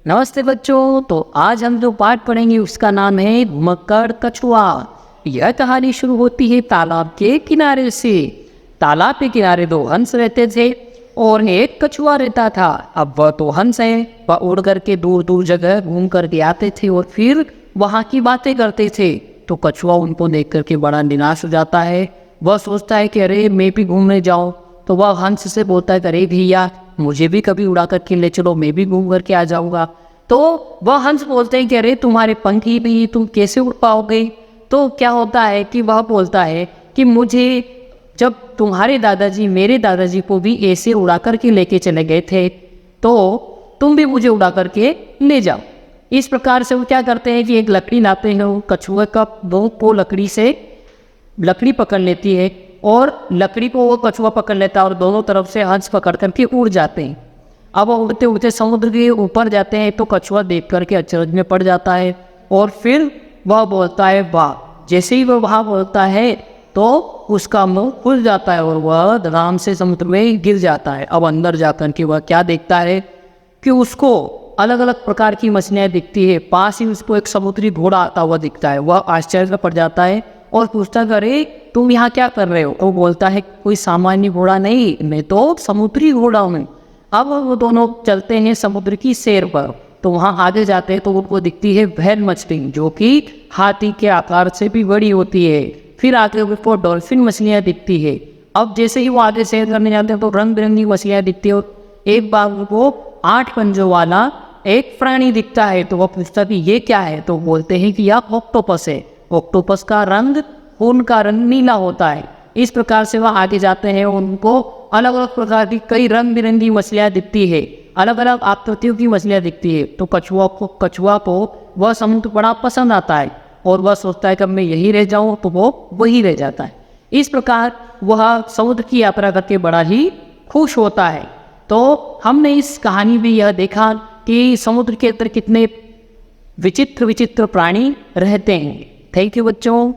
नमस्ते बच्चों। तो आज हम जो पाठ पढ़ेंगे उसका नाम है घुमक्कड़ कछुआ। यह कहानी शुरू होती है तालाब के किनारे से। तालाब के किनारे दो हंस रहते थे और एक कछुआ रहता था। अब वह तो हंस है, वह उड़ करके दूर दूर जगह घूम करके आते थे और फिर वहाँ की बातें करते थे। तो कछुआ उनको देख करके बड़ा निराश हो जाता है। वह सोचता है कि अरे मैं भी घूमने जाऊँ। तो वह हंस से बोलता है, अरे भैया मुझे भी कभी उड़ा करके ले चलो, मैं भी घूम करके आ जाऊंगा। तो वह हंस बोलते हैं कि अरे तुम्हारे पंख ही नहीं, तुम कैसे उड़ पाओगे। तो क्या होता है कि वह बोलता है कि मुझे जब तुम्हारे दादाजी मेरे दादाजी को भी ऐसे उड़ा करके लेके चले गए थे, तो तुम भी मुझे उड़ा करके ले जाओ। इस प्रकार से वो क्या करते हैं कि एक लकड़ी लाते हैं, वो कछुए का वो लकड़ी से लकड़ी पकड़ लेती है और लकड़ी को वो कछुआ पकड़ लेता है और दोनों तरफ से हंस पकड़ करके उड़ जाते हैं। अब वो उड़ते उड़ते समुद्र के ऊपर जाते हैं तो कछुआ देख करके अचरज में पड़ जाता है और फिर वह बोलता है वाह। जैसे ही वह वहाँ बोलता है तो उसका मुंह खुल जाता है और वह आराम से समुद्र में गिर जाता है। अब अंदर जाकर के वह क्या देखता है कि उसको अलग अलग प्रकार की मछलियाँ दिखती है। पास ही उसको एक समुद्री घोड़ा आता हुआ दिखता है। वह आश्चर्य में पड़ जाता है और पूछता है, अरे तुम यहाँ क्या कर रहे हो। वो बोलता है कोई सामान्य घोड़ा नहीं, मैं तो समुद्री घोड़ा हूँ। अब वो दोनों चलते हैं समुद्र की सैर पर। तो वहाँ आगे जाते हैं तो उनको दिखती है व्हेल मछली, जो कि हाथी के आकार से भी बड़ी होती है। फिर आगे उनको डॉल्फिन मछलियाँ दिखती है। अब जैसे ही वो आगे सैर करने जाते हैं तो रंग बिरंगी मछलियाँ दिखती है और एक बार उनको 8 पंजों वाला एक प्राणी दिखता है। तो वह पूछता है कि ये क्या है। तो बोलते हैं कि यह ऑक्टोपस है। ऑक्टोपस का रंग खून का रंग नीला होता है। इस प्रकार से वह आगे जाते हैं, उनको अलग अलग प्रकार की कई रंग बिरंगी मछलियाँ दिखती है, अलग अलग आकृतियों की मछलियाँ दिखती है। तो कछुआ को वह समुद्र बड़ा पसंद आता है और वह सोचता है कि मैं यही रह जाऊँ, तो वो वही रह जाता है। इस प्रकार वह समुद्र की यात्रा करके बड़ा ही खुश होता है। तो हमने इस कहानी में यह देखा कि समुद्र के अंदर कितने विचित्र विचित्र प्राणी रहते हैं। थैंक यू बच्चों।